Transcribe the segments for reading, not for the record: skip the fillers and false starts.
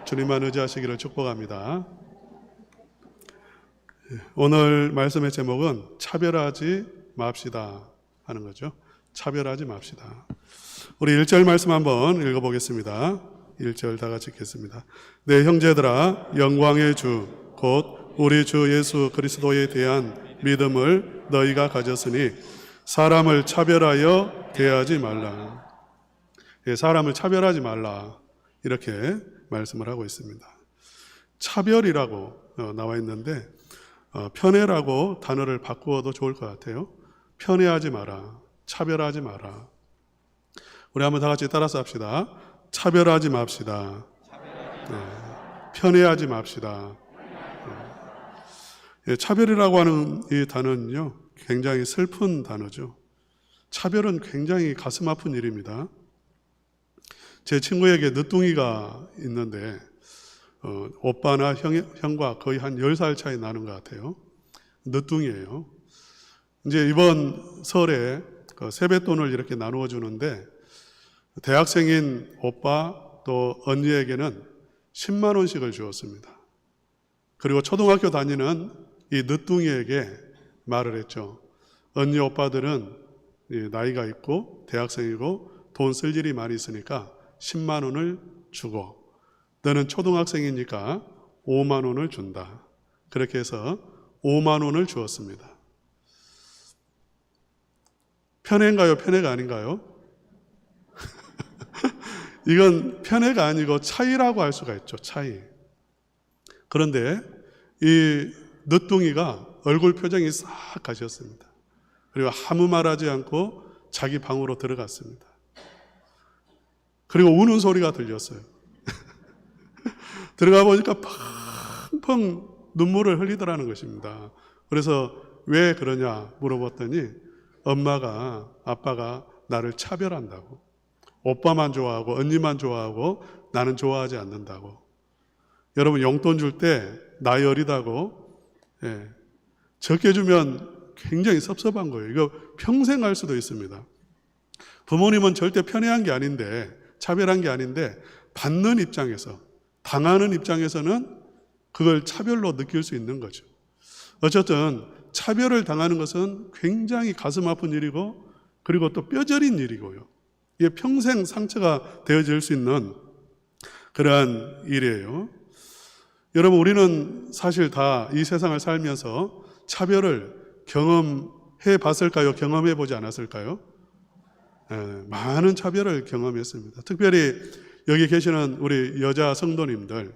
주님만 의지하시기를 축복합니다. 오늘 말씀의 제목은 차별하지 맙시다 하는 거죠. 차별하지 맙시다. 우리 1절 말씀 한번 읽어보겠습니다. 1절 다 같이 읽겠습니다. 내 형제들아, 영광의 주 곧 우리 주 예수 그리스도에 대한 믿음을 너희가 가졌으니 사람을 차별하여 대하지 말라. 사람을 차별하지 말라, 이렇게 말씀을 하고 있습니다. 차별이라고 나와 있는데 편애라고 단어를 바꾸어도 좋을 것 같아요. 편애하지 마라, 차별하지 마라. 우리 한번 다 같이 따라서 합시다. 차별하지 맙시다. 편애하지 맙시다. 차별이라고 하는 이 단어는요, 굉장히 슬픈 단어죠. 차별은 굉장히 가슴 아픈 일입니다. 제 친구에게 늦둥이가 있는데 오빠나 형과 거의 한 10살 차이 나는 것 같아요. 늦둥이에요. 이제 이번 설에 세뱃돈을 이렇게 나누어 주는데 대학생인 오빠 또 언니에게는 10만 원씩을 주었습니다. 그리고 초등학교 다니는 이 늦둥이에게 말을 했죠. 언니 오빠들은 나이가 있고 대학생이고 돈 쓸 일이 많이 있으니까 10만 원을 주고 너는 초등학생이니까 5만 원을 준다. 그렇게 해서 5만 원을 주었습니다. 편애인가요? 편애가 아닌가요? 이건 편애가 아니고 차이라고 할 수가 있죠. 차이. 그런데 이 늦둥이가 얼굴 표정이 싹 가셨습니다. 그리고 아무 말하지 않고 자기 방으로 들어갔습니다. 그리고 우는 소리가 들렸어요. 들어가 보니까 펑펑 눈물을 흘리더라는 것입니다. 그래서 왜 그러냐 물어봤더니 엄마가, 아빠가 나를 차별한다고. 오빠만 좋아하고 언니만 좋아하고 나는 좋아하지 않는다고. 여러분, 용돈 줄 때 나이 어리다고 적게 주면 굉장히 섭섭한 거예요. 이거 평생 할 수도 있습니다. 부모님은 절대 편애한 게 아닌데, 차별한 게 아닌데, 받는 입장에서, 당하는 입장에서는 그걸 차별로 느낄 수 있는 거죠. 어쨌든 차별을 당하는 것은 굉장히 가슴 아픈 일이고, 그리고 또 뼈저린 일이고요. 이게 평생 상처가 되어질 수 있는 그러한 일이에요. 여러분, 우리는 사실 다 이 세상을 살면서 차별을 경험해 봤을까요? 경험해 보지 않았을까요? 많은 차별을 경험했습니다. 특별히 여기 계시는 우리 여자 성도님들,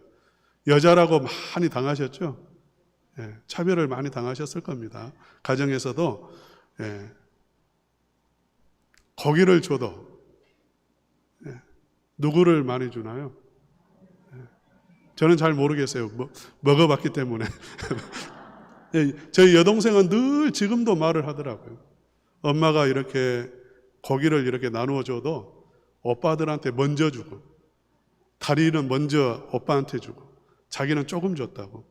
여자라고 많이 당하셨죠? 차별을 많이 당하셨을 겁니다. 가정에서도 고기를 줘도 누구를 많이 주나요? 저는 잘 모르겠어요. 먹어봤기 때문에. 저희 여동생은 늘 지금도 말을 하더라고요. 엄마가 이렇게 고기를 이렇게 나누어 줘도 오빠들한테 먼저 주고, 다리는 먼저 오빠한테 주고, 자기는 조금 줬다고.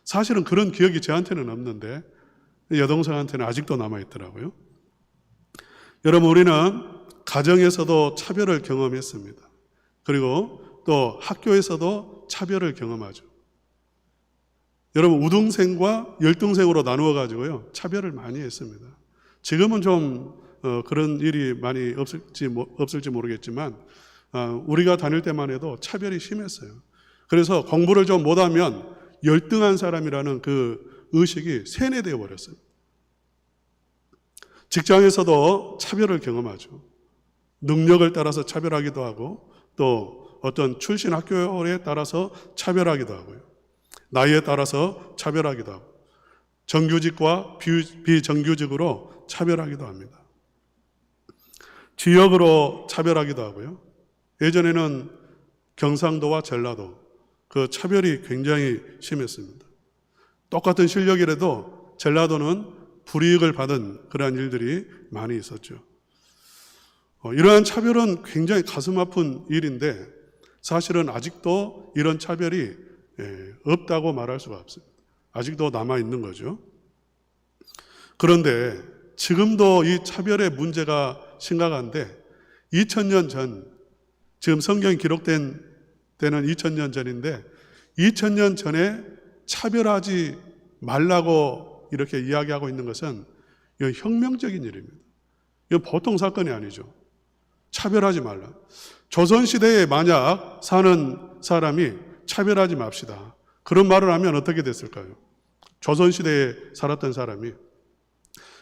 사실은 그런 기억이 저한테는 없는데 여동생한테는 아직도 남아있더라고요. 여러분, 우리는 가정에서도 차별을 경험했습니다. 그리고 또 학교에서도 차별을 경험하죠. 여러분, 우등생과 열등생으로 나누어 가지고요, 차별을 많이 했습니다. 지금은 좀 그런 일이 많이 없을지 모르겠지만 우리가 다닐 때만 해도 차별이 심했어요. 그래서 공부를 좀 못하면 열등한 사람이라는 그 의식이 세뇌되어 버렸어요. 직장에서도 차별을 경험하죠. 능력을 따라서 차별하기도 하고, 또 어떤 출신 학교에 따라서 차별하기도 하고요. 나이에 따라서 차별하기도 하고, 정규직과 비정규직으로 차별하기도 합니다. 지역으로 차별하기도 하고요. 예전에는 경상도와 전라도, 그 차별이 굉장히 심했습니다. 똑같은 실력이라도 전라도는 불이익을 받은 그러한 일들이 많이 있었죠. 이러한 차별은 굉장히 가슴 아픈 일인데 사실은 아직도 이런 차별이 없다고 말할 수가 없습니다. 아직도 남아있는 거죠. 그런데 지금도 이 차별의 문제가 심각한데 2000년 전, 지금 성경에 기록된 때는 2000년 전인데 2000년 전에 차별하지 말라고 이렇게 이야기하고 있는 것은 이건 혁명적인 일입니다. 이건 보통 사건이 아니죠. 차별하지 말라. 조선시대에 만약 사는 사람이 차별하지 맙시다, 그런 말을 하면 어떻게 됐을까요? 조선시대에 살았던 사람이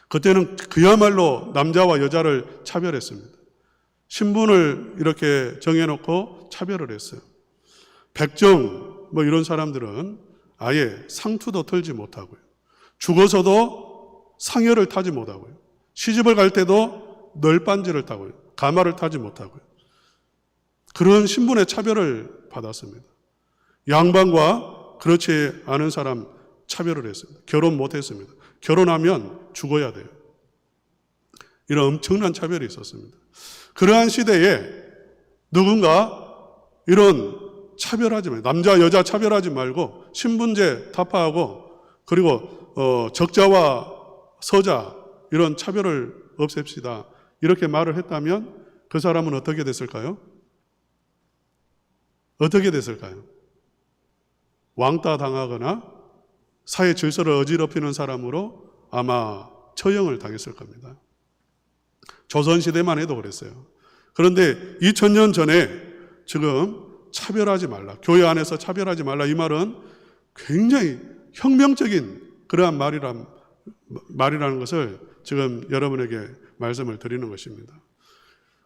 그때는 그야말로 남자와 여자를 차별했습니다. 신분을 이렇게 정해놓고 차별을 했어요. 백정 뭐 이런 사람들은 아예 상투도 털지 못하고요, 죽어서도 상여를 타지 못하고요, 시집을 갈 때도 널빤지를 타고요, 가마를 타지 못하고요, 그런 신분의 차별을 받았습니다. 양반과 그렇지 않은 사람 차별을 했습니다. 결혼 못했습니다. 결혼하면 죽어야 돼요. 이런 엄청난 차별이 있었습니다. 그러한 시대에 누군가 이런 차별하지 말고, 남자 여자 차별하지 말고 신분제 타파하고, 그리고 적자와 서자 이런 차별을 없앱시다, 이렇게 말을 했다면 그 사람은 어떻게 됐을까요? 어떻게 됐을까요? 왕따 당하거나 사회 질서를 어지럽히는 사람으로 아마 처형을 당했을 겁니다. 조선시대만 해도 그랬어요. 그런데 2000년 전에 지금 차별하지 말라, 교회 안에서 차별하지 말라, 이 말은 굉장히 혁명적인 그러한 말이라는 것을 지금 여러분에게 말씀을 드리는 것입니다.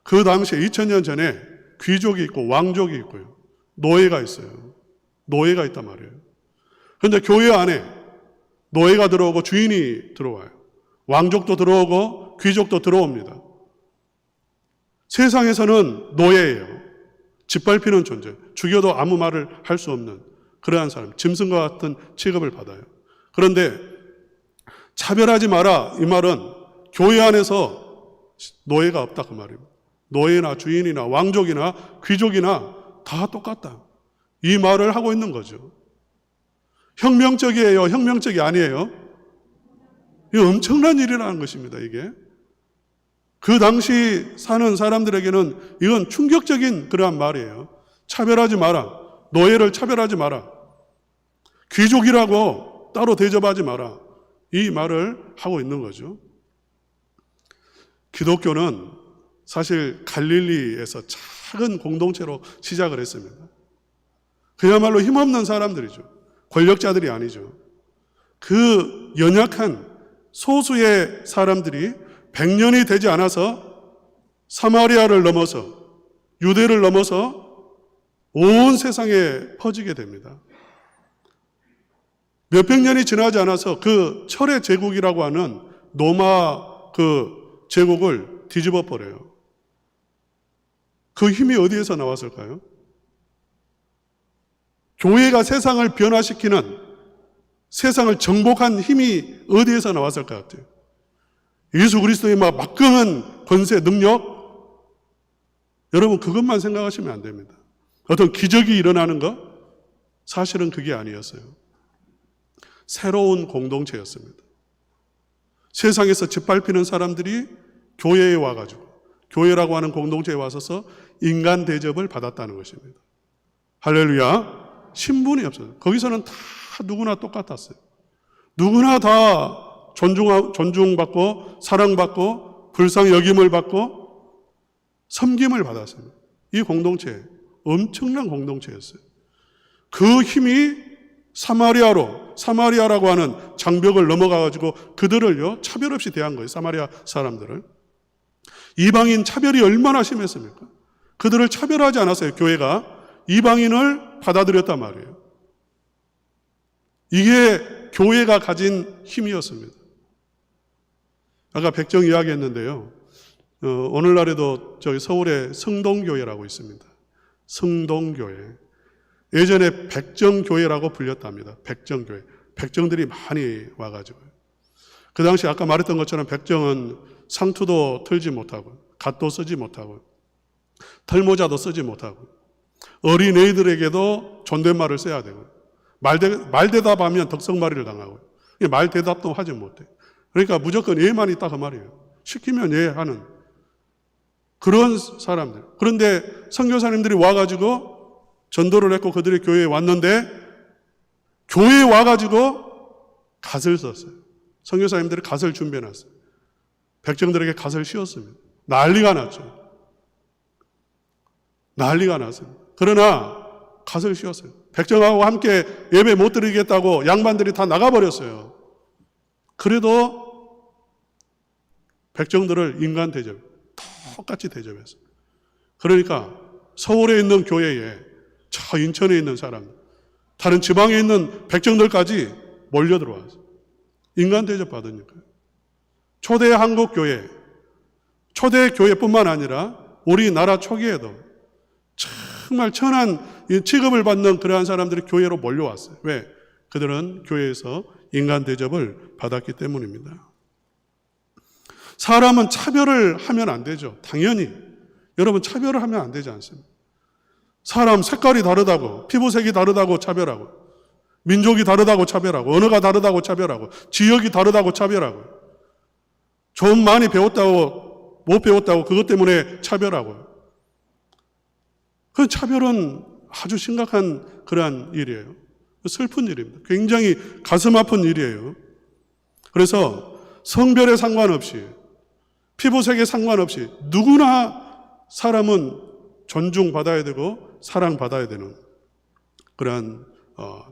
그 당시에 2000년 전에 귀족이 있고 왕족이 있고요, 노예가 있어요. 노예가 있단 말이에요. 그런데 교회 안에 노예가 들어오고 주인이 들어와요. 왕족도 들어오고 귀족도 들어옵니다. 세상에서는 노예예요. 짓밟히는 존재, 죽여도 아무 말을 할 수 없는 그러한 사람, 짐승과 같은 취급을 받아요. 그런데 차별하지 마라, 이 말은 교회 안에서 노예가 없다, 그 말입니다. 노예나 주인이나 왕족이나 귀족이나 다 똑같다, 이 말을 하고 있는 거죠. 혁명적이에요, 혁명적이 아니에요? 이거 엄청난 일이라는 것입니다. 이게 그 당시 사는 사람들에게는 이건 충격적인 그러한 말이에요. 차별하지 마라, 노예를 차별하지 마라, 귀족이라고 따로 대접하지 마라, 이 말을 하고 있는 거죠. 기독교는 사실 갈릴리에서 작은 공동체로 시작을 했습니다. 그야말로 힘없는 사람들이죠. 권력자들이 아니죠. 그 연약한 소수의 사람들이 100년이 되지 않아서 사마리아를 넘어서 유대를 넘어서 온 세상에 퍼지게 됩니다. 몇백 년이 지나지 않아서 그 철의 제국이라고 하는 로마 그 제국을 뒤집어 버려요. 그 힘이 어디에서 나왔을까요? 교회가 세상을 변화시키는, 세상을 정복한 힘이 어디에서 나왔을 것 같아요? 예수 그리스도의 막강한 권세, 능력? 여러분 그것만 생각하시면 안 됩니다. 어떤 기적이 일어나는 것? 사실은 그게 아니었어요. 새로운 공동체였습니다. 세상에서 짓밟히는 사람들이 교회에 와가지고, 교회라고 하는 공동체에 와서서 인간 대접을 받았다는 것입니다. 할렐루야. 신분이 없어요. 거기서는 다 누구나 똑같았어요. 누구나 다 존중받고 사랑받고 불쌍히 여김을 받고 섬김을 받았어요. 이 공동체 엄청난 공동체였어요. 그 힘이 사마리아라고 하는 장벽을 넘어가가지고 그들을요 차별 없이 대한 거예요. 사마리아 사람들을. 이방인 차별이 얼마나 심했습니까? 그들을 차별하지 않았어요. 교회가 이방인을 받아들였단 말이에요. 이게 교회가 가진 힘이었습니다. 아까 백정 이야기했는데요. 오늘날에도 저기 서울에 성동교회라고 있습니다. 성동교회. 예전에 백정교회라고 불렸답니다. 백정교회. 백정들이 많이 와가지고요. 그 당시 아까 말했던 것처럼 백정은 상투도 털지 못하고, 갓도 쓰지 못하고, 털모자도 쓰지 못하고, 어린애들에게도 존댓말을 써야 되고, 말대답하면 덕성마리를 당하고, 말대답도 하지 못해. 그러니까 무조건 예만 있다 그 말이에요. 시키면 예 하는 그런 사람들. 그런데 선교사님들이 와가지고 전도를 했고 그들이 교회에 왔는데 교회에 와가지고 갓을 썼어요. 선교사님들이 갓을 준비해놨어요. 백정들에게 갓을 씌웠습니다. 난리가 났죠. 난리가 났습니다. 그러나 갓을 씌웠어요. 백정하고 함께 예배 못 드리겠다고 양반들이 다 나가버렸어요. 그래도 백정들을 인간 대접, 똑같이 대접했어요. 그러니까 서울에 있는 교회에, 저 인천에 있는 사람, 다른 지방에 있는 백정들까지 몰려 들어왔어요. 인간 대접 받으니까요. 초대 한국 교회, 초대 교회뿐만 아니라 우리나라 초기에도 정말 천한 취급을 받는 그러한 사람들이 교회로 몰려왔어요. 왜? 그들은 교회에서 인간 대접을 받았기 때문입니다. 사람은 차별을 하면 안 되죠. 당연히. 여러분, 차별을 하면 안 되지 않습니까? 사람 색깔이 다르다고, 피부색이 다르다고 차별하고, 민족이 다르다고 차별하고, 언어가 다르다고 차별하고, 지역이 다르다고 차별하고, 좀 많이 배웠다고, 못 배웠다고 그것 때문에 차별하고요. 그 차별은 아주 심각한 그러한 일이에요. 슬픈 일입니다. 굉장히 가슴 아픈 일이에요. 그래서 성별에 상관없이, 피부색에 상관없이 누구나 사람은 존중받아야 되고 사랑받아야 되는 그러한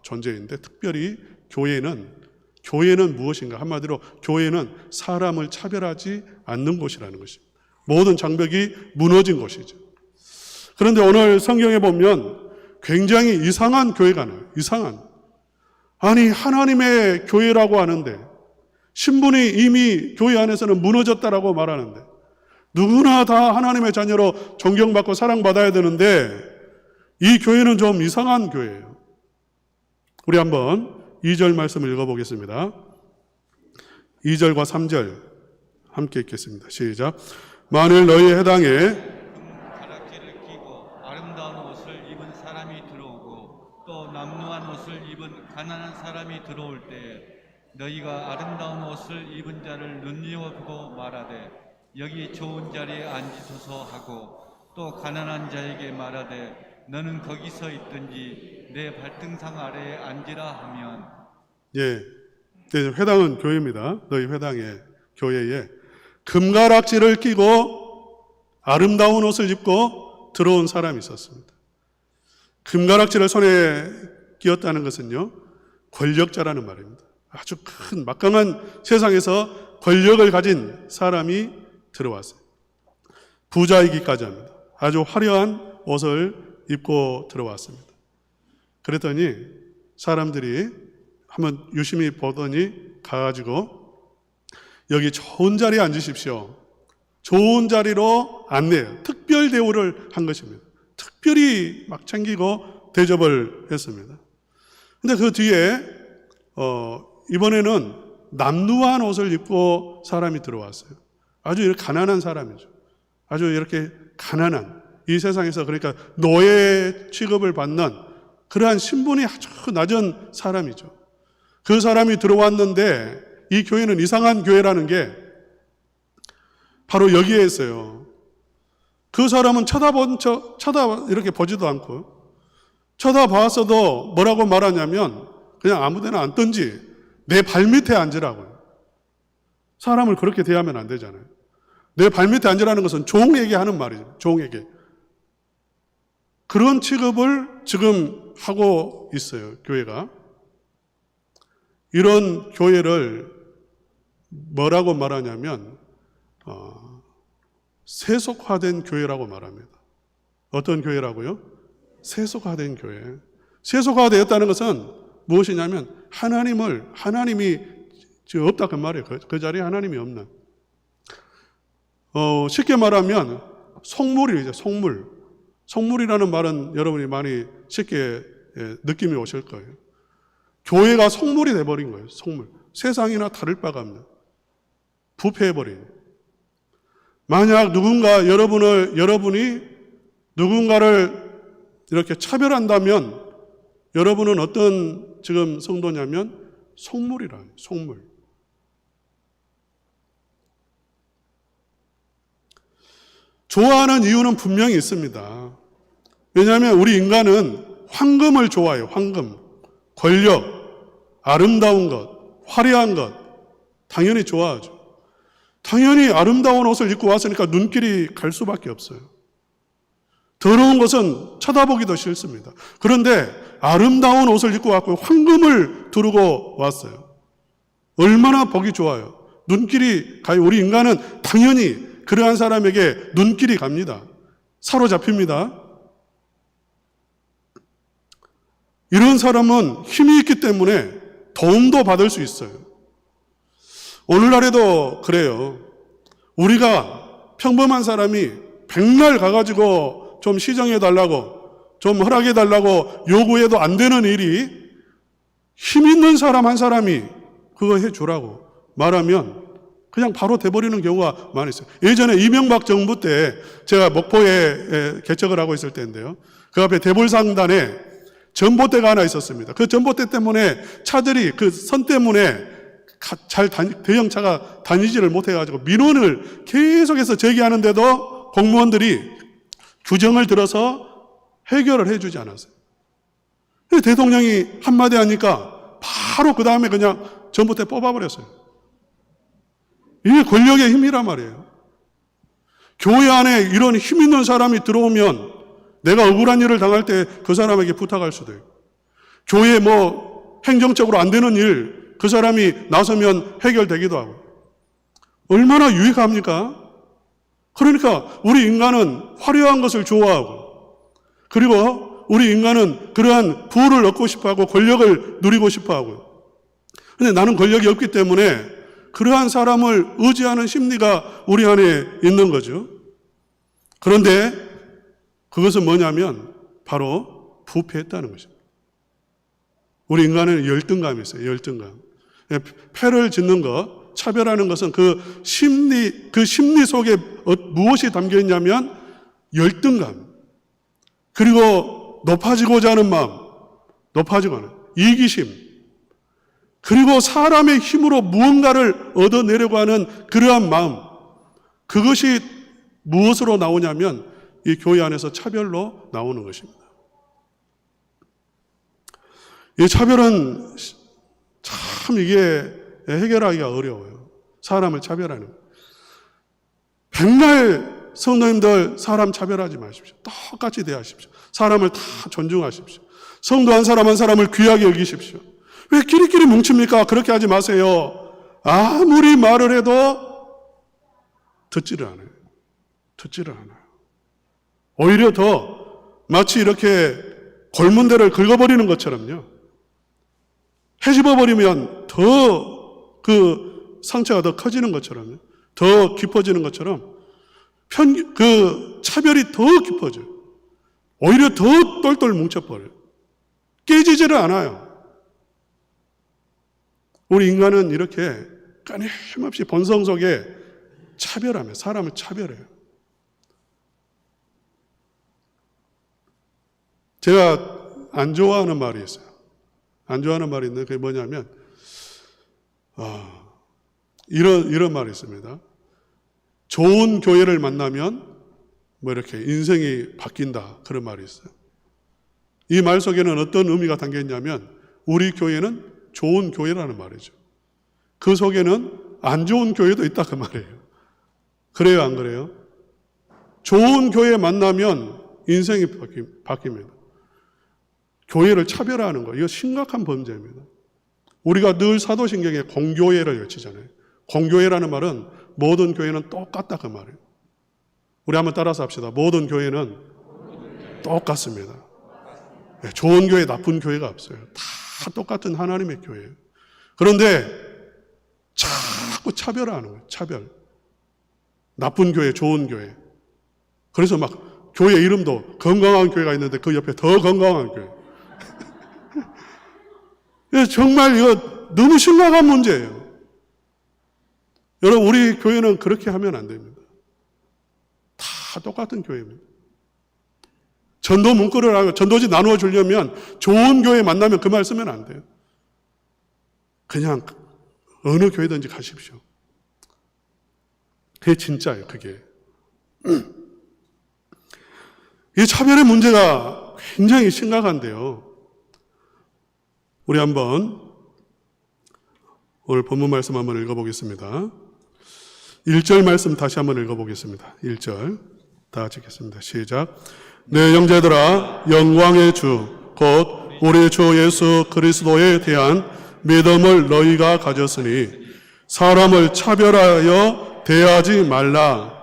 존재인데, 특별히 교회는 무엇인가? 한마디로 교회는 사람을 차별하지 않는 곳이라는 것입니다. 모든 장벽이 무너진 곳이죠. 그런데 오늘 성경에 보면 굉장히 이상한 교회가 나와요. 이상한. 아니, 하나님의 교회라고 하는데, 신분이 이미 교회 안에서는 무너졌다라고 말하는데, 누구나 다 하나님의 자녀로 존경받고 사랑받아야 되는데, 이 교회는 좀 이상한 교회예요. 우리 한번 2절 말씀을 읽어보겠습니다. 2절과 3절 함께 읽겠습니다. 시작. 만일 너희 해당에 가락지를 끼고 아름다운 옷을 입은 사람이 들어오고 또 남루한 옷을 입은 가난한 사람이 들어올 때에 너희가 아름다운 옷을 입은 자를 눈여보고 말하되 여기 좋은 자리에 앉으소서 하고 또 가난한 자에게 말하되 너는 거기서 있든지 내 발등상 아래에 앉으라 하면, 예, 회당은 교회입니다. 너희 회당에, 교회에 금가락지를 끼고 아름다운 옷을 입고 들어온 사람이 있었습니다. 금가락지를 손에 끼었다는 것은요, 권력자라는 말입니다. 아주 큰 막강한 세상에서 권력을 가진 사람이 들어왔어요. 부자이기까지 합니다. 아주 화려한 옷을 입고 들어왔습니다. 그랬더니 사람들이 한번 유심히 보더니 가가지고 여기 좋은 자리에 앉으십시오. 좋은 자리로 안내해요. 특별 대우를 한 것입니다. 특별히 막 챙기고 대접을 했습니다. 근데 그 뒤에 이번에는 남루한 옷을 입고 사람이 들어왔어요. 아주 이렇게 가난한 사람이죠. 아주 이렇게 가난한, 이 세상에서 그러니까 노예 취급을 받는 그러한 신분이 아주 낮은 사람이죠. 그 사람이 들어왔는데 이 교회는 이상한 교회라는 게 바로 여기에 있어요. 그 사람은 이렇게 보지도 않고, 쳐다봤어도 뭐라고 말하냐면 그냥 아무 데나 앉든지 내 발밑에 앉으라고요. 사람을 그렇게 대하면 안 되잖아요. 내 발밑에 앉으라는 것은 종에게 하는 말이죠. 종에게. 그런 취급을 지금 하고 있어요, 교회가. 이런 교회를 뭐라고 말하냐면 세속화된 교회라고 말합니다. 어떤 교회라고요? 세속화된 교회. 세속화되었다는 것은 무엇이냐면 하나님이 지금 없다 그 말이에요. 그 자리에 하나님이 없는. 쉽게 말하면 속물이죠. 속물. 속물이라는 말은 여러분이 많이 쉽게 느낌이 오실 거예요. 교회가 속물이 돼버린 거예요. 속물. 세상이나 다를 바가 없는. 부패해버린. 만약 여러분이 누군가를 이렇게 차별한다면 여러분은 어떤 지금 성도냐면 속물이라. 속물. 좋아하는 이유는 분명히 있습니다. 왜냐하면 우리 인간은 황금을 좋아해요. 황금, 권력, 아름다운 것, 화려한 것 당연히 좋아하죠. 당연히 아름다운 옷을 입고 왔으니까 눈길이 갈 수밖에 없어요. 더러운 것은 쳐다보기도 싫습니다. 그런데 아름다운 옷을 입고 왔고 황금을 두르고 왔어요. 얼마나 보기 좋아요. 눈길이 가요. 우리 인간은 당연히 그러한 사람에게 눈길이 갑니다. 사로잡힙니다. 이런 사람은 힘이 있기 때문에 도움도 받을 수 있어요. 오늘날에도 그래요. 우리가 평범한 사람이 백날 가가지고 좀 시정해달라고, 좀 허락해달라고 요구해도 안 되는 일이 힘 있는 사람 한 사람이 그거 해주라고 말하면 그냥 바로 돼버리는 경우가 많이 있어요. 예전에 이명박 정부 때 제가 목포에 개척을 하고 있을 때인데요. 그 앞에 대볼상단에 전봇대가 하나 있었습니다. 그 전봇대 때문에 차들이 그 선 때문에 대형차가 다니지를 못해가지고 민원을 계속해서 제기하는데도 공무원들이 규정을 들어서 해결을 해주지 않았어요. 대통령이 한마디 하니까 바로 그 다음에 그냥 전봇대 뽑아버렸어요. 이게 권력의 힘이란 말이에요. 교회 안에 이런 힘 있는 사람이 들어오면 내가 억울한 일을 당할 때 그 사람에게 부탁할 수도 있고, 교회에 행정적으로 안 되는 일 그 사람이 나서면 해결되기도 하고, 얼마나 유익합니까? 그러니까 우리 인간은 화려한 것을 좋아하고, 그리고 우리 인간은 그러한 부를 얻고 싶어하고 권력을 누리고 싶어하고요. 그런데 나는 권력이 없기 때문에 그러한 사람을 의지하는 심리가 우리 안에 있는 거죠. 그런데 그것은 뭐냐면 바로 부패했다는 것입니다. 우리 인간은 열등감이 있어요. 열등감. 패를 짓는 것, 차별하는 것은 그 심리 속에 무엇이 담겨 있냐면 열등감, 그리고 높아지고자 하는 마음, 높아지고 하는 이기심, 그리고 사람의 힘으로 무언가를 얻어내려고 하는 그러한 마음, 그것이 무엇으로 나오냐면 이 교회 안에서 차별로 나오는 것입니다. 이 차별은 참 이게 해결하기가 어려워요. 사람을 차별하는 거. 백날 성도님들 사람 차별하지 마십시오. 똑같이 대하십시오. 사람을 다 존중하십시오. 성도 한 사람 한 사람을 귀하게 여기십시오. 왜 끼리끼리 뭉칩니까? 그렇게 하지 마세요. 아무리 말을 해도 듣지를 않아요. 듣지를 않아요. 오히려 더 마치 이렇게 골문 대를 긁어버리는 것처럼요. 헤집어버리면 더 그 상처가 더 커지는 것처럼요. 더 깊어지는 것처럼 그 차별이 더 깊어져요. 오히려 더 똘똘 뭉쳐버려요. 깨지지를 않아요. 우리 인간은 이렇게 끊임없이 본성 속에 차별하며 사람을 차별해요. 제가 안 좋아하는 말이 있어요. 안 좋아하는 말이 있는데 그게 뭐냐면 이런 말이 있습니다. 좋은 교회를 만나면 이렇게 인생이 바뀐다, 그런 말이 있어요. 이 말 속에는 어떤 의미가 담겨 있냐면 우리 교회는 좋은 교회라는 말이죠. 그 속에는 안 좋은 교회도 있다, 그 말이에요. 그래요, 안 그래요? 좋은 교회 만나면 인생이 바뀝니다. 교회를 차별하는 거, 이거 심각한 범죄입니다. 우리가 늘 사도신경에 공교회를 외치잖아요. 공교회라는 말은 모든 교회는 똑같다, 그 말이에요. 우리 한번 따라서 합시다. 모든 교회는 똑같습니다. 네, 좋은 교회, 나쁜 교회가 없어요. 다 똑같은 하나님의 교회예요. 그런데 자꾸 차별하는 거예요. 차별. 나쁜 교회, 좋은 교회. 그래서 막 교회 이름도 건강한 교회가 있는데 그 옆에 더 건강한 교회. 정말 이거 너무 심각한 문제예요. 여러분, 우리 교회는 그렇게 하면 안 됩니다. 다 똑같은 교회입니다. 전도 문구를 하고 전도지 나누어 주려면 좋은 교회 만나면 그 말 쓰면 안 돼요. 그냥 어느 교회든지 가십시오. 그게 진짜예요, 그게. 이 차별의 문제가 굉장히 심각한데요. 우리 한번 오늘 본문 말씀 한번 읽어보겠습니다. 1절 말씀 다시 한번 읽어보겠습니다. 1절 다 같이 읽겠습니다. 시작. 내 형제들아, 영광의 주 곧 우리 주 예수 그리스도에 대한 믿음을 너희가 가졌으니 사람을 차별하여 대하지 말라.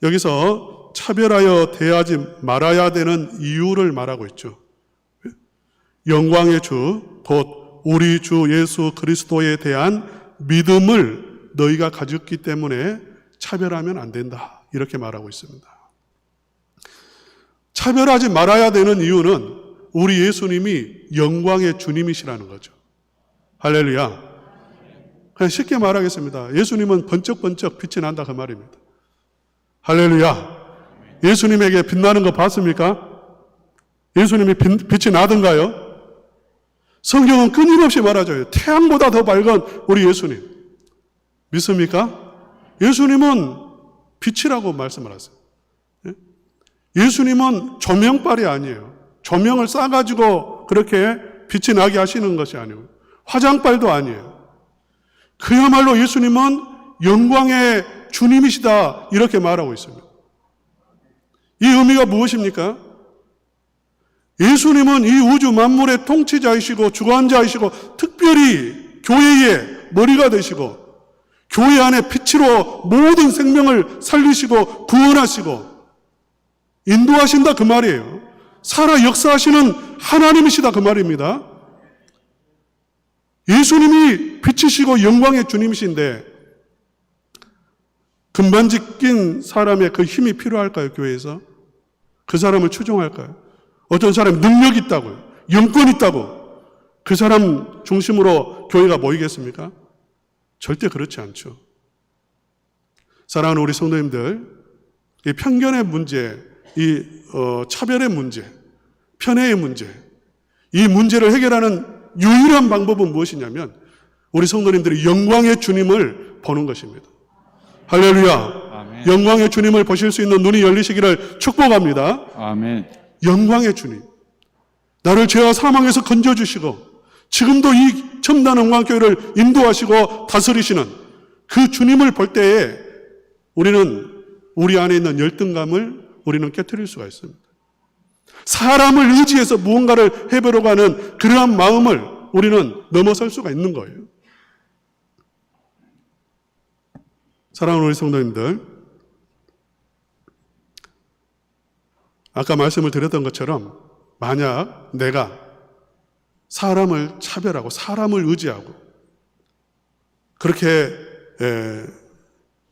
여기서 차별하여 대하지 말아야 되는 이유를 말하고 있죠. 영광의 주 곧 우리 주 예수 그리스도에 대한 믿음을 너희가 가졌기 때문에 차별하면 안 된다. 이렇게 말하고 있습니다. 차별하지 말아야 되는 이유는 우리 예수님이 영광의 주님이시라는 거죠. 할렐루야. 그냥 쉽게 말하겠습니다. 예수님은 번쩍번쩍 빛이 난다 그 말입니다. 할렐루야. 예수님에게 빛나는 거 봤습니까? 예수님이 빛이 나던가요? 성경은 끊임없이 말하죠. 태양보다 더 밝은 우리 예수님. 믿습니까? 예수님은 빛이라고 말씀을 하세요. 예수님은 조명빨이 아니에요. 조명을 쏴가지고 그렇게 빛이 나게 하시는 것이 아니에요. 화장빨도 아니에요. 그야말로 예수님은 영광의 주님이시다 이렇게 말하고 있습니다. 이 의미가 무엇입니까? 예수님은 이 우주 만물의 통치자이시고 주관자이시고 특별히 교회의 머리가 되시고 교회 안에 빛으로 모든 생명을 살리시고 구원하시고 인도하신다 그 말이에요. 살아 역사하시는 하나님이시다 그 말입니다. 예수님이 빛이시고 영광의 주님이신데 금반지 낀 사람의 그 힘이 필요할까요? 교회에서? 그 사람을 추종할까요? 어떤 사람이 능력 있다고요. 영권 있다고. 그 사람 중심으로 교회가 모이겠습니까? 절대 그렇지 않죠. 사랑하는 우리 성도님들, 이 편견의 문제, 이 차별의 문제, 편애의 문제, 이 문제를 해결하는 유일한 방법은 무엇이냐면 우리 성도님들이 영광의 주님을 보는 것입니다. 할렐루야. 아멘. 영광의 주님을 보실 수 있는 눈이 열리시기를 축복합니다. 아멘. 영광의 주님, 나를 죄와 사망에서 건져주시고 지금도 이 첨단 영광교회를 인도하시고 다스리시는 그 주님을 볼 때에 우리는 우리 안에 있는 열등감을 우리는 깨트릴 수가 있습니다. 사람을 의지해서 무언가를 해보려고 하는 그러한 마음을 우리는 넘어설 수가 있는 거예요. 사랑하는 우리 성도님들, 아까 말씀을 드렸던 것처럼 만약 내가 사람을 차별하고 사람을 의지하고 그렇게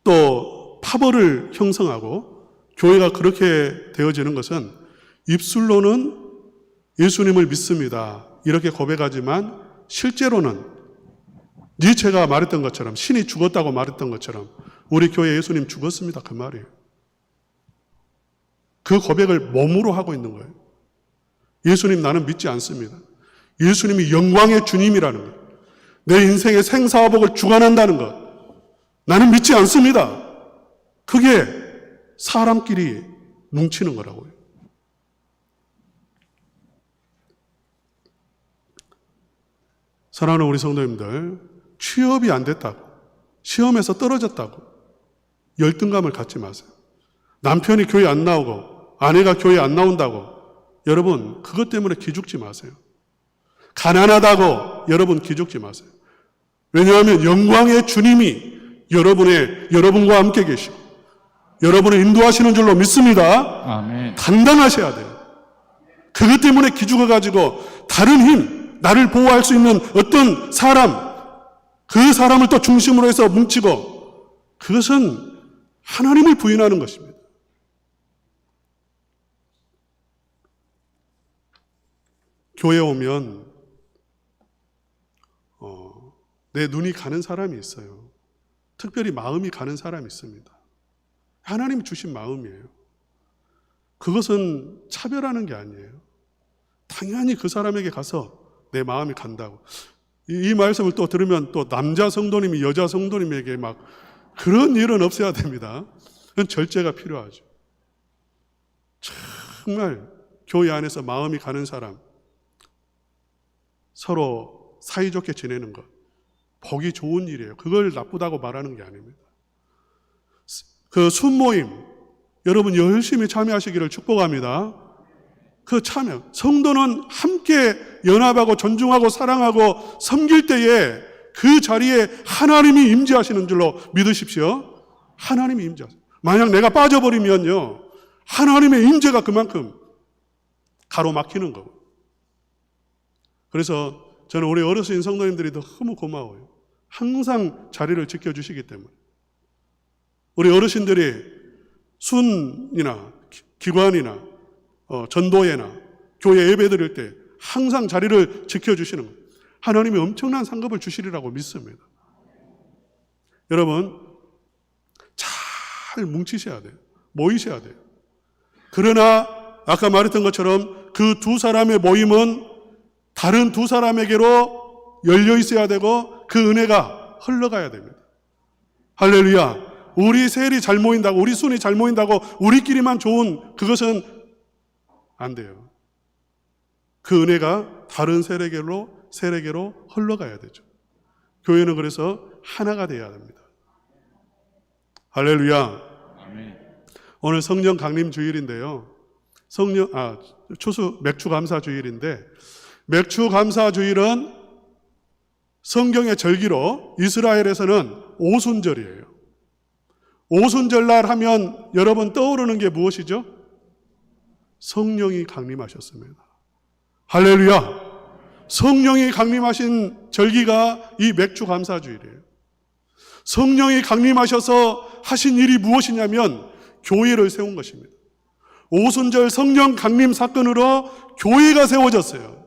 또 파벌을 형성하고 교회가 그렇게 되어지는 것은 입술로는 예수님을 믿습니다 이렇게 고백하지만 실제로는 니체가 말했던 것처럼 신이 죽었다고 말했던 것처럼 우리 교회 예수님 죽었습니다 그 말이에요. 그 고백을 몸으로 하고 있는 거예요. 예수님 나는 믿지 않습니다. 예수님이 영광의 주님이라는 것, 내 인생의 생사화복을 주관한다는 것, 나는 믿지 않습니다. 그게 사람끼리 뭉치는 거라고요. 사랑하는 우리 성도님들, 취업이 안 됐다고, 시험에서 떨어졌다고 열등감을 갖지 마세요. 남편이 교회 안 나오고 아내가 교회 안 나온다고 여러분 그것 때문에 기죽지 마세요. 가난하다고 여러분 기죽지 마세요. 왜냐하면 영광의 주님이 여러분과 함께 계시고 여러분을 인도하시는 줄로 믿습니다. 아멘. 단단하셔야 돼요. 그것 때문에 기죽어가지고 다른 힘, 나를 보호할 수 있는 어떤 사람, 그 사람을 또 중심으로 해서 뭉치고 그것은 하나님을 부인하는 것입니다. 교회에 오면 내 눈이 가는 사람이 있어요. 특별히 마음이 가는 사람이 있습니다. 하나님이 주신 마음이에요. 그것은 차별하는 게 아니에요. 당연히 그 사람에게 가서 내 마음이 간다고. 이 말씀을 또 들으면 또 남자 성도님이 여자 성도님에게 막 그런 일은 없어야 됩니다. 그건 절제가 필요하죠. 참 정말 교회 안에서 마음이 가는 사람, 서로 사이좋게 지내는 것, 보기 좋은 일이에요. 그걸 나쁘다고 말하는 게 아닙니다. 그 순모임, 여러분 열심히 참여하시기를 축복합니다. 그 참여, 성도는 함께 연합하고 존중하고 사랑하고 섬길 때에 그 자리에 하나님이 임재하시는 줄로 믿으십시오. 하나님이 임재하세요. 만약 내가 빠져버리면요, 하나님의 임재가 그만큼 가로막히는 거고. 그래서 저는 우리 어르신 성도님들이 너무 고마워요. 항상 자리를 지켜주시기 때문에. 우리 어르신들이 순이나 기관이나 전도회나 교회 예배 드릴 때 항상 자리를 지켜주시는 거예요. 하나님이 엄청난 상급을 주시리라고 믿습니다. 여러분, 잘 뭉치셔야 돼요. 모이셔야 돼요. 그러나 아까 말했던 것처럼 그 두 사람의 모임은 다른 두 사람에게로 열려 있어야 되고 그 은혜가 흘러가야 됩니다. 할렐루야. 우리 셀이 잘 모인다고, 우리 순이 잘 모인다고 우리끼리만 좋은 그것은 안 돼요. 그 은혜가 다른 셀에게로 흘러가야 되죠. 교회는 그래서 하나가 되어야 됩니다. 할렐루야. 아멘. 오늘 성령 강림 주일인데요. 추수 맥주 감사 주일인데, 맥주 감사 주일은 성경의 절기로 이스라엘에서는 오순절이에요. 오순절날 하면 여러분 떠오르는 게 무엇이죠? 성령이 강림하셨습니다. 할렐루야. 성령이 강림하신 절기가 이 맥주 감사 주일이에요. 성령이 강림하셔서 하신 일이 무엇이냐면 교회를 세운 것입니다. 오순절 성령 강림 사건으로 교회가 세워졌어요.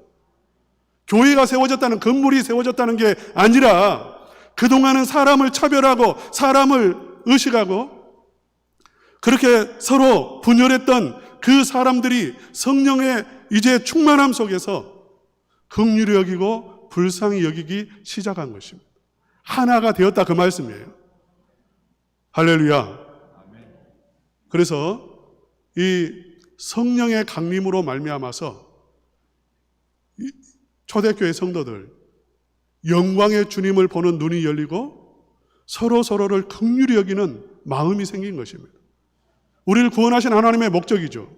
교회가 세워졌다는, 건물이 세워졌다는 게 아니라 그동안은 사람을 차별하고 사람을 의식하고 그렇게 서로 분열했던 그 사람들이 성령의 이제 충만함 속에서 긍휼히 여기고 불쌍히 여기기 시작한 것입니다. 하나가 되었다, 그 말씀이에요. 할렐루야. 그래서 이 성령의 강림으로 말미암아서 초대교회 성도들 영광의 주님을 보는 눈이 열리고 서로를 긍휼히 여기는 마음이 생긴 것입니다. 우리를 구원하신 하나님의 목적이죠.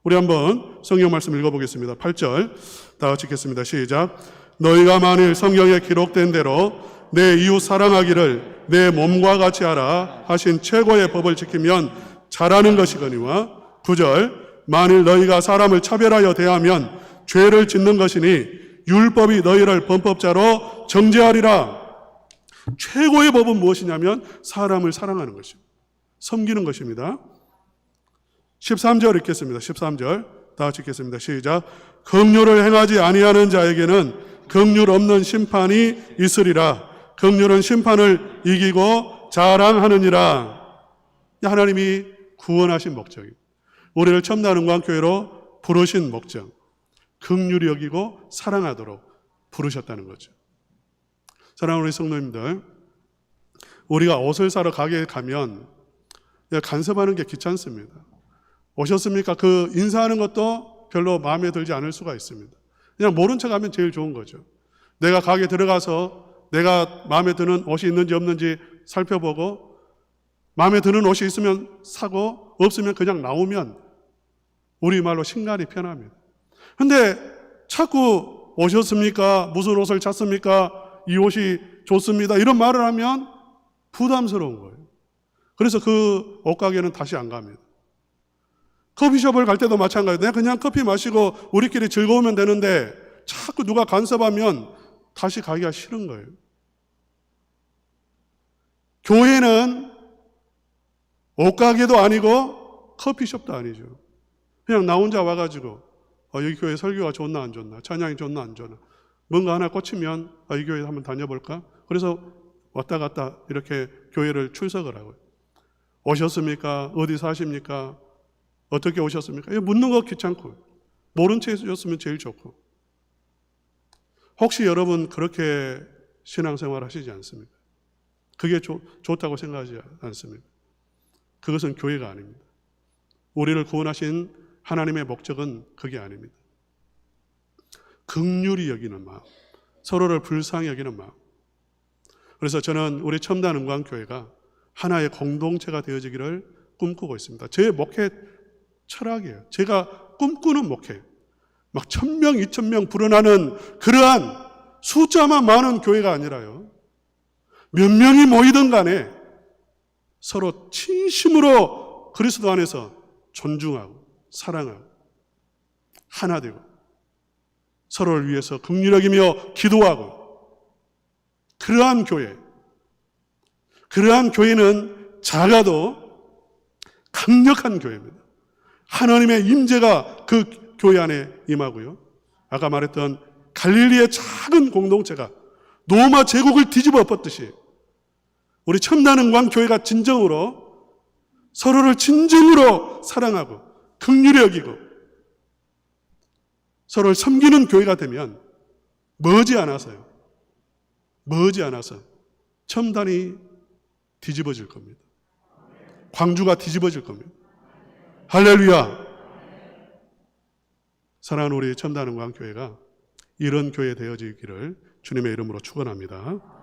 우리 한번 성경 말씀 읽어보겠습니다. 8절 다 같이 읽겠습니다. 시작. 너희가 만일 성경에 기록된 대로 내 이웃 사랑하기를 내 몸과 같이 하라 하신 최고의 법을 지키면 잘하는 것이거니와 9절 만일 너희가 사람을 차별하여 대하면 죄를 짓는 것이니 율법이 너희를 범법자로 정죄하리라. 최고의 법은 무엇이냐면 사람을 사랑하는 것입니다. 섬기는 것입니다. 13절 읽겠습니다. 13절 다 같이 읽겠습니다. 시작. 긍휼을 행하지 아니하는 자에게는 긍휼 없는 심판이 있으리라. 긍휼은 심판을 이기고 자랑하느니라. 하나님이 구원하신 목적입니다. 우리를 첨단은광교회로 부르신 목적, 긍휼히 여기고 사랑하도록 부르셨다는 거죠. 사랑하는 우리 성도님들, 우리가 옷을 사러 가게에 가면 간섭하는 게 귀찮습니다. 오셨습니까? 그 인사하는 것도 별로 마음에 들지 않을 수가 있습니다. 그냥 모른 척 하면 제일 좋은 거죠. 내가 가게 들어가서 내가 마음에 드는 옷이 있는지 없는지 살펴보고 마음에 드는 옷이 있으면 사고 없으면 그냥 나오면 우리말로 신간이 편합니다. 근데 자꾸 오셨습니까? 무슨 옷을 찾습니까? 이 옷이 좋습니다. 이런 말을 하면 부담스러운 거예요. 그래서 그 옷가게는 다시 안 갑니다. 커피숍을 갈 때도 마찬가지예요. 내가 그냥 커피 마시고 우리끼리 즐거우면 되는데 자꾸 누가 간섭하면 다시 가기가 싫은 거예요. 교회는 옷가게도 아니고 커피숍도 아니죠. 그냥 나 혼자 와가지고 여기 교회 설교가 좋나 안 좋나, 찬양이 좋나 안 좋나, 뭔가 하나 꽂히면 이 교회 한번 다녀볼까? 그래서 왔다 갔다 이렇게 교회를 출석을 하고요. 오셨습니까? 어디 사십니까? 어떻게 오셨습니까? 묻는 거 귀찮고 모른 채 해주셨으면 제일 좋고. 혹시 여러분 그렇게 신앙생활 하시지 않습니까? 그게 좋다고 생각하지 않습니다. 그것은 교회가 아닙니다. 우리를 구원하신 하나님의 목적은 그게 아닙니다. 긍휼히 여기는 마음, 서로를 불쌍히 여기는 마음. 그래서 저는 우리 첨단 은광교회가 하나의 공동체가 되어지기를 꿈꾸고 있습니다. 제 목회 철학이에요. 제가 꿈꾸는 목회. 막 1000명, 2000명 불어나는 그러한 숫자만 많은 교회가 아니라요. 몇 명이 모이든 간에 서로 진심으로 그리스도 안에서 존중하고 사랑하고 하나 되고 서로를 위해서 긍휼히 여기며 기도하고 그러한 교회, 그러한 교회는 작아도 강력한 교회입니다. 하나님의 임재가 그 교회 안에 임하고요. 아까 말했던 갈릴리의 작은 공동체가 로마 제국을 뒤집어 엎었듯이 우리 첨단 은광교회가 진정으로 서로를 진정으로 사랑하고 긍휼히 여기고 서로를 섬기는 교회가 되면 머지않아서 첨단이 뒤집어질 겁니다. 광주가 뒤집어질 겁니다. 할렐루야. 사랑하는 우리 첨단 은광교회가 이런 교회 되어지기를 주님의 이름으로 축원합니다.